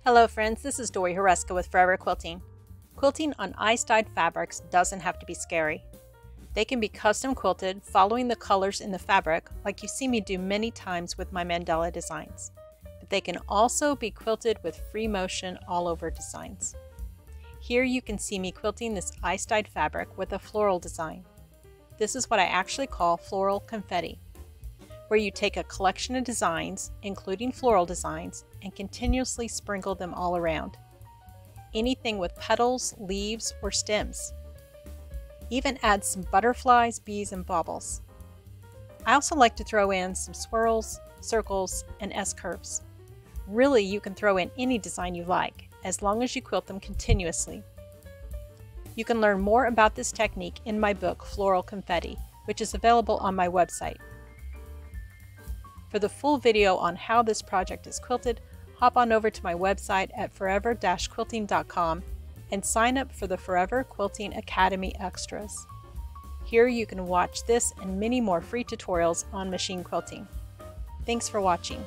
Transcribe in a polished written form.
Hello friends, this is Dori Hureska with Forever Quilting. Quilting on ice-dyed fabrics doesn't have to be scary. They can be custom quilted following the colors in the fabric like you see me do many times with my mandala designs. But they can also be quilted with free motion all over designs. Here you can see me quilting this ice-dyed fabric with a floral design. This is what I actually call floral confetti, where you take a collection of designs, including floral designs, and continuously sprinkle them all around. Anything with petals, leaves, or stems. Even add some butterflies, bees, and baubles. I also like to throw in some swirls, circles, and S-curves. Really, you can throw in any design you like, as long as you quilt them continuously. You can learn more about this technique in my book, Floral Confetti, which is available on my website. For the full video on how this project is quilted, hop on over to my website at forever-quilting.com and sign up for the Forever Quilting Academy Extras. Here you can watch this and many more free tutorials on machine quilting. Thanks for watching.